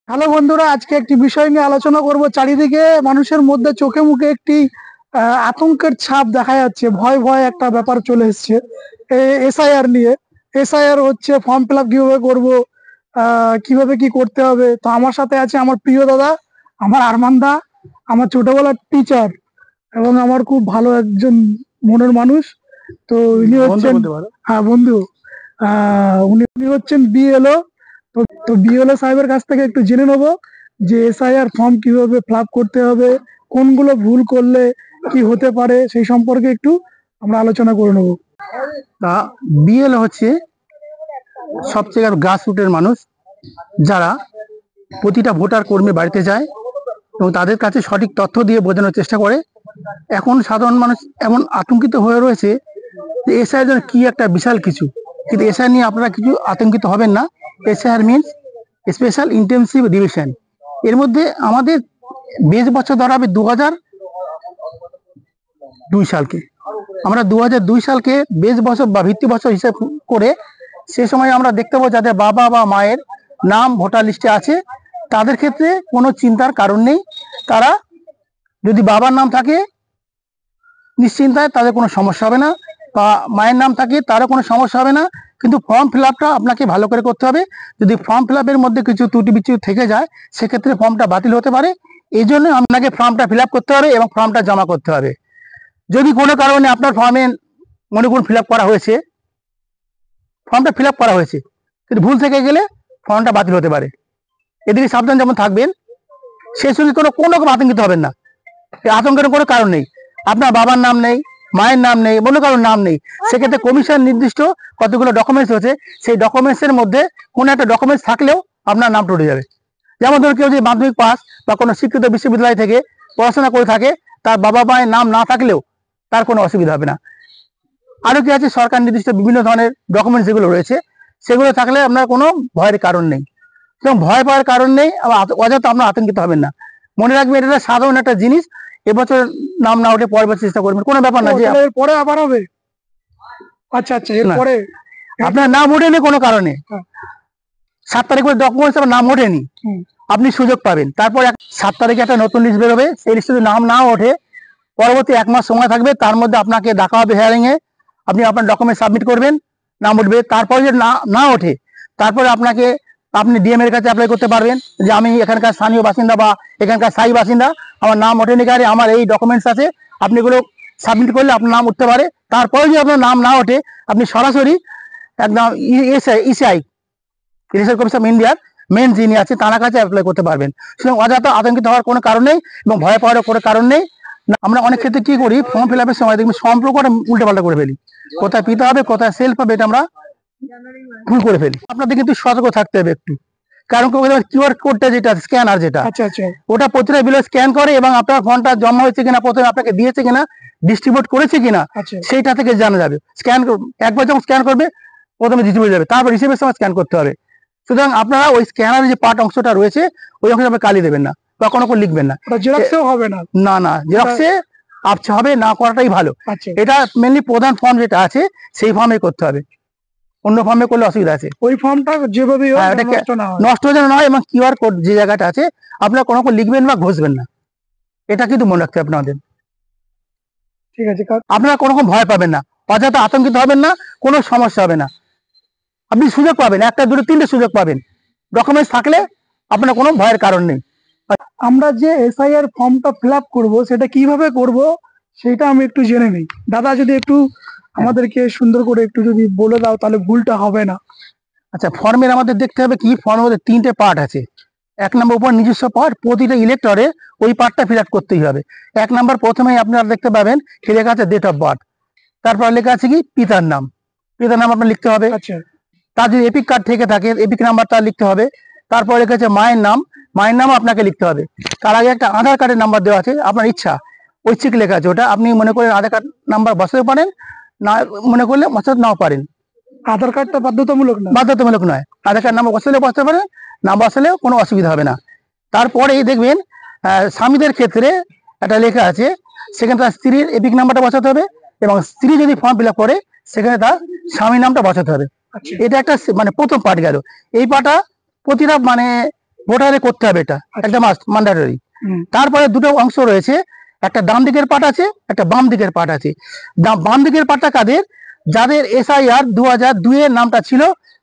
Hello বন্ধুরা, আজকে একটি বিষয় নিয়ে আলোচনা করব। চারিদিকে মানুষের মধ্যে চোখে মুখে একটি আতঙ্কের ছাপ দেখা যাচ্ছে। ভয় ভয় একটা ব্যাপার চলে এসছে এসআইআর নিয়ে। এসআইআর হচ্ছে, ফর্ম ফিল আপ কিভাবে করবো, কিভাবে কি করতে হবে। তো আমার সাথে আছে আমার প্রিয় দাদা, আমার আরমান দা, আমার ছোটবেলার টিচার এবং আমার খুব ভালো একজন মনের মানুষ। তো ইনি হচ্ছেন, হ্যাঁ বন্ধু, উনি উনি হচ্ছেন বিএলও। তো বিএলও সাহেবের কাছ থেকে একটু জেনে নেবো যে এসআইআর ফর্ম কিভাবে ফিল আপ করতে হবে, কোনগুলো ভুল করলে কি হতে পারে, সেই সম্পর্কে একটু আমরা আলোচনা করে নেবো। তা বিএলও হচ্ছে সবচেয়ে গ্রাস রুটের মানুষ, যারা প্রতিটা ভোটার কর্মী বাড়িতে যায় এবং তাদের কাছে সঠিক তথ্য দিয়ে বোঝানোর চেষ্টা করে। এখন সাধারণ মানুষ এমন আতঙ্কিত হয়ে রয়েছে যে এসআইআর যেন কি একটা বিশাল কিছু, কিন্তু এসআইআর নিয়ে আপনারা কিছু আতঙ্কিত হবেন না। SIR means special intensive revision. এর মধ্যে আমাদের 20 বছর ধরা হবে 2002 সালকে। আমরা 2002 সালকে বেস বছর বা ভিত্তি বছর হিসেব করে সে সময় আমরা দেখতে পাবো যাদের বাবা বা মায়ের নাম ভোটার লিস্টে আছে তাদের ক্ষেত্রে কোনো চিন্তার কারণ নেই। তারা যদি বাবার নাম থাকে নিশ্চিন্তায় তাদের কোনো সমস্যা হবে না, বা মায়ের নাম থাকে তারও কোনো সমস্যা হবে না। কিন্তু ফর্ম ফিল আপটা আপনাকে ভালো করে করতে হবে। যদি ফর্ম ফিল আপের মধ্যে কিছু ত্রুটি বিচ্যুতি থেকে যায় সেক্ষেত্রে ফর্মটা বাতিল হতে পারে। এই জন্য আপনাকে ফর্মটা ফিল আপ করতে হবে এবং ফর্মটা জমা করতে হবে। যদি কোনো কারণে আপনার ফর্মে মনে করুন ফিল আপ করা হয়েছে, ফর্মটা ফিল আপ করা হয়েছে কিন্তু ভুল থেকে গেলে ফর্মটা বাতিল হতে পারে। এদিকে সাবধান যেমন থাকবেন, সেই সঙ্গে কোনো রকম আতঙ্কিত হবেন না। আতঙ্কের কোনো কারণ নেই। আপনার বাবার নাম নেই, মায়ের নাম নেই, অন্য কারোর নাম নেই, সেক্ষেত্রে কমিশন নির্দিষ্ট কতগুলো ডকুমেন্টস হচ্ছে, সেই ডকুমেন্টসের মধ্যে কোনো একটা ডকুমেন্টস থাকলেও আপনার নাম উঠে যাবে। যেমন ধরুন কেউ যদি মাধ্যমিক পাস বা কোনো শিক্ষিত বিশ্ববিদ্যালয় থেকে পড়াশোনা করে থাকে, তার বাবা মায়ের নাম না থাকলেও তার কোনো অসুবিধা হবে না। আরো কি আছে, সরকার নির্দিষ্ট বিভিন্ন ধরনের ডকুমেন্টস যেগুলো রয়েছে সেগুলো থাকলে আপনার কোনো ভয়ের কারণ নেই এবং ভয় পাওয়ার কারণ নেই। আবার অযথা আপনার আতঙ্কিত হবেন না। মনে রাখবেন এটা সাধারণ একটা জিনিস। এবছর নাম না উঠে পরের বছর চেষ্টা করবেন, কোনো ব্যাপার না। যে পরে আবার হবে। আচ্ছা আচ্ছা, এরপরে আপনার নাম ওঠেনি কোনো কারণে, 7 তারিখ ডকুমেন্টস আপনার নাম ওঠেনি, আপনি সুযোগ পাবেন। তারপর 7 তারিখে একটা নতুন লিস্ট বেরোবে, সেই লিস্টে নাম না ওঠে পরবর্তী 1 মাস সময় থাকবে, তার মধ্যে আপনাকে ডাকা হবে হিয়ারিং এ। আপনি আপনার ডকুমেন্ট সাবমিট করবেন, নাম উঠবে। তারপরে যদি না ওঠে তারপরে আপনি ডিএম এর কাছে অ্যাপ্লাই করতে পারবেন যে আমি এখানকার স্থানীয় বাসিন্দা বা এখানকার স্থায়ী বাসিন্দা, আমার নাম ওঠেনি কারে, আমার এই ডকুমেন্টস আছে। আপনি এগুলো সাবমিট করলে আপনার নাম উঠতে পারে। তারপরে যদি আপনার নাম না ওঠে আপনি সরাসরি একদম ইসিআই, ইলেকশন কমিশন অফ ইন্ডিয়ার মেন যিনি আছে তার কাছে অ্যাপ্লাই করতে পারবেন। সুতরাং অযথা আতঙ্কিত হওয়ার কোনো কারণ নেই এবং ভয় পাওয়ারও কোনো কারণ নেই। আমরা অনেক ক্ষেত্রে কি করি, ফর্ম ফিল আপের সময় দেখবি সম্পর্কটা উল্টে পাল্টা করে ফেলি, কোথায় পিতা হবে কোথায় সেলফ হবে, এটা আমরা ভুল করে ফেলি। আপনাদের কিন্তু সতর্ক থাকতে হবে একটু, কারণ কিউআর কোডটা যেটা স্ক্যানার যেটা, ওটা প্রতিটা বিলে স্ক্যান করে এবং আপনার ফর্মটা জমা হয়েছে কিনা, প্রথমে আপনাকে দিয়েছে কিনা, ডিস্ট্রিবিউট করেছে কিনা, সেইটা থেকে জানা যাবে। স্ক্যান একবার যখন স্ক্যান করবে প্রথমে ডিস্ট্রিবিউট যাবে, তারপর রিসিভের সময় স্ক্যান করতে হবে। সুতরাং আপনারা ওই স্ক্যানারের যে পার্ট অংশটা রয়েছে ওই অংশে আপনি কালি দেবেন না বা কোনো লিখবেন না। জেরক্সেও হবে না, না জেরক্সে আপছে হবে না, করাটাই ভালো। এটা মেনলি প্রধান ফর্ম যেটা আছে সেই ফর্মে করতে হবে, অন্য ফর্মে করলে অসুবিধা আছে। ওই ফর্মটা যেভাবে নষ্ট হয়ে যেন নয়, এবং কিউআর কোড যে জায়গাটা আছে আপনারা কোনো লিখবেন বা ঘষবেন না, এটা কিন্তু মনে রাখতে হবে আপনাদের। ঠিক আছে, আপনারা কোনো রকম ভয় পাবেন না, অযথা আতঙ্কিত হবেন না, কোনো সমস্যা হবে না। আপনি সুযোগ পাবেন, 1টা 2টো 3টে সুযোগ পাবেন। ডকুমেন্টস থাকলে আপনার কোনো ভয়ের কারণ নেই। আমরা যে এসআইআর ফর্মটা ফিল আপ করবো সেটা কিভাবে করব সেটা আমি একটু জেনে নিই। দাদা যদি একটু আমাদেরকে সুন্দর করে একটু যদি বলে দাও তাহলে ভুলটা হবে না। আচ্ছা, ফর্মের আমাদের দেখতে হবে কি, ফর্মের মধ্যে 3টে পার্ট আছে। 1 নম্বর উপর নিজস্ব পার্ট, প্রতিটা ইলেক্টরে ওই পার্টটা ফিল আপ করতেই হবে। 1 নম্বর প্রথমেই আপনারা দেখতে পাবেন কি লেখা আছে, ডেট অফ বার্থ। তারপর লেখা আছে কি পিতার নাম, পিতার নাম আপনার লিখতে হবে। তার যদি এপিক কার্ড থেকে থাকে এপিক নাম্বারটা লিখতে হবে। তারপর লেখা আছে মায়ের নাম, মায়ের নাম আপনাকে লিখতে হবে। তার আগে একটা আধার কার্ডের নাম্বার দেওয়া আছে, আপনার ইচ্ছা ঐচ্ছিক লেখা আছে ওটা, আপনি মনে করেন আধার কার্ড নাম্বার বসাতে পারেন, না মনে করলে বসাতে নাও পারেন। আধার কার্ডটা বাধ্যতামূলক নয়, আধার কার্ড নাম্বার বসালে বসাতে পারেন, না বসালেও কোনো অসুবিধা হবে না। তারপরেই দেখবেন স্বামীদের ক্ষেত্রে একটা লেখা আছে, সেখানে তার স্ত্রীর এপিক নাম্বারটা বসাতে হবে, এবং স্ত্রী যদি ফর্ম ফিল আপ করে সেখানে তার স্বামীর নামটা বসাতে হবে। এটা একটা মানে প্রথম পার্ট গেল। এই পার্টটা প্রতিটা মানে ভোটারে করতে হবে, এটা একটা মাস্ট ম্যান্ডেটরি। হুম, তারপরে দুটো অংশ রয়েছে, একটা ডান দিকের পার্ট আছে, একটা বাম দিকের পার্ট আছে। বাম দিকের পার্টটা কাদের? যাদের SIR 2002 এর নামটা ছিল,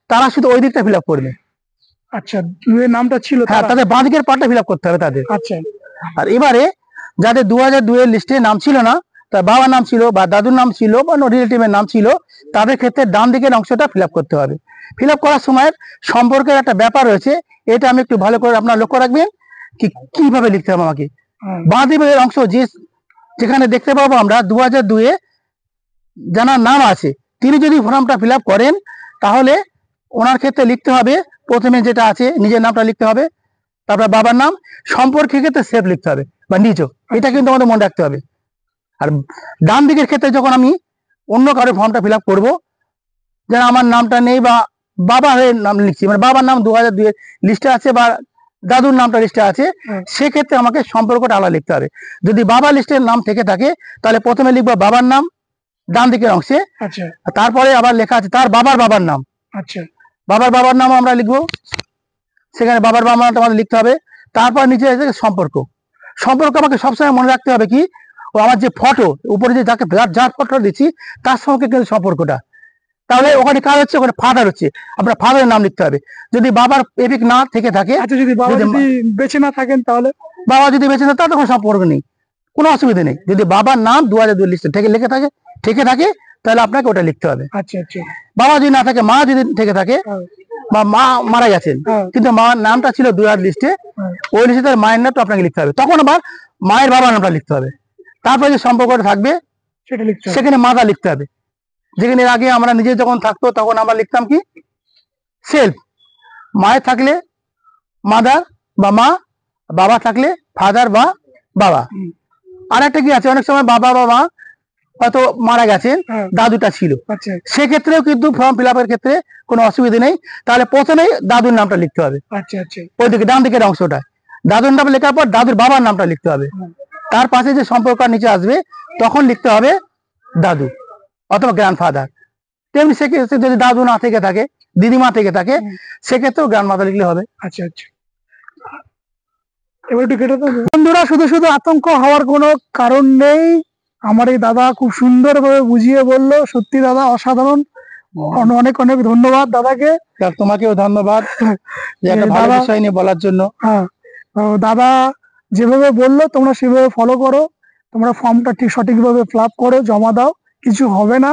তারা শুধু ওই দিকটা ফিল আপ করবে। আচ্ছা, দুয়ের নামটা ছিল হ্যাঁ, তারা? তাদের বাঁ দিকের পার্টটা ফিল আপ করতে হবে তাদের। আচ্ছা আর এবারে যাদের 2002 এর লিস্টে নাম ছিল না, তার বাবার নাম ছিল বা দাদুর নাম ছিল বা রিলেটিভের নাম ছিল, তাদের ক্ষেত্রে ডান দিকের অংশটা ফিল আপ করতে হবে। ফিল আপ করার সময় সম্পর্কের একটা ব্যাপার রয়েছে, এটা আমি একটু ভালো করে আপনার লক্ষ্য রাখবেন কিভাবে লিখতে হবে আমাকে। হ্যাঁ, বাঁ দিকের অংশ যেখানে দেখতে পাবো আমরা 2002 এ যার নাম আছে, তিনি যদি ফর্মটা ফিল আপ করেন, তাহলে ওনার ক্ষেত্রে লিখতে হবে প্রথমে যেটা আছে নিজের নামটা লিখতে হবে, তারপর বাবার নাম, সম্পর্কের ক্ষেত্রে সেফ লিখতে হবে বা নিজ, এটা কিন্তু আমাদের মনে রাখতে হবে। আর ডান দিকের ক্ষেত্রে যখন আমি অন্য কারো ফর্মটা ফিল আপ করবো, যেন আমার নামটা নেই বা বাবা হয়ে নাম লিখছি, মানে বাবার নাম 2002 এর লিস্টে আছে বা দাদুর নামটা লিস্টে আছে, সেক্ষেত্রে আমাকে সম্পর্কটা আলাদা লিখতে হবে। যদি বাবা লিস্টের নাম থেকে থাকে, তাহলে প্রথমে লিখবো বাবার নাম ডান দিকের অংশে, আচ্ছা তারপরে আবার লেখা আছে তার বাবার নাম, আচ্ছা বাবার নাম আমরা লিখবো, সেখানে বাবার নামটা আমাদের লিখতে হবে। তারপর নিচে আছে সম্পর্ক। সম্পর্ক আমাকে সবসময় মনে রাখতে হবে কি, ও আমার যে ফটো উপরে যে যার ফটো দিচ্ছি, তার সঙ্গে কিন্তু সম্পর্কটা। তাহলে ওখানে কাজ হচ্ছে, ওখানে ফাদার হচ্ছে, আপনার ফাদারের নাম লিখতে হবে। যদি বাবার এপিক না থেকে থাকে, আচ্ছা, যদি বাবা যদি বেঁচে না থাকেন তাহলে? বাবা যদি বেঁচে থাকে, তার কোনো সম্পর্ক নেই, কোনো অসুবিধা নেই। যদি বাবার নাম 2002 লিস্টে থেকে থেকে থাকে, তাহলে আপনাকে ওটা লিখতে হবে। আচ্ছা আচ্ছা বাবা যদি না থাকে, মা যদি থেকে থাকে, বা মা মারা গেছেন কিন্তু মার নামটা ছিল 2000 লিস্টে, ওই লিস্টে তার মায়ের নামটা আপনাকে লিখতে হবে। তখন আবার মায়ের বাবার নামটা লিখতে হবে। তারপরে যে সম্পর্কটা থাকবে সেটা লিখতে হবে। সেখানে মাতা লিখতে হবে। যেখানে এর আগে আমরা নিজে যখন থাকতো, তখন আমরা লিখতাম কি সেলফ, মায়ের থাকলে মাদার বা মা, বাবা থাকলে ফাদার বা বাবা। আর একটা কি আছে, অনেক সময় বাবা বা মা হয়তো মারা গেছেন, দাদুটা ছিল, আচ্ছা সেক্ষেত্রেও কিন্তু ফর্ম ফিল আপের ক্ষেত্রে কোনো অসুবিধা নেই। তাহলে প্রথমেই দাদুর নামটা লিখতে হবে, আচ্ছা আচ্ছা ওইদিকে ডান দিকের অংশটা। দাদুর নাম লেখার পর দাদুর বাবার নামটা লিখতে হবে। তার পাশে যে সম্পর্ক নিচে আসবে, তখন লিখতে হবে দাদু অথবা গ্র্যান্ডফাদার। তেমনি সেক্ষেত্রে যদি দাদু না থেকে থাকে, দিদিমা থেকে থাকে, সেক্ষেত্রেও গ্র্যান্ডমাদার লিখলে হবে। আচ্ছা আচ্ছা এবার একটু কেটে দেবো। বন্ধুরা, শুধু শুধু আতঙ্ক হওয়ার কোনো কারণ নেই। আমার এই দাদা খুব সুন্দরভাবে বুঝিয়ে বললো। সত্যি দাদা অসাধারণ, অনেক অনেক ধন্যবাদ দাদাকে। তোমাকেও ধন্যবাদ যে একটা ভালো বিষয় নিয়ে বলার জন্য। হ্যাঁ, তো দাদা যেভাবে বললো তোমরা সেভাবে ফলো করো, তোমরা ফর্মটা ঠিক সঠিকভাবে ফিল আপ করো, জমা দাও, কিছু হবে না।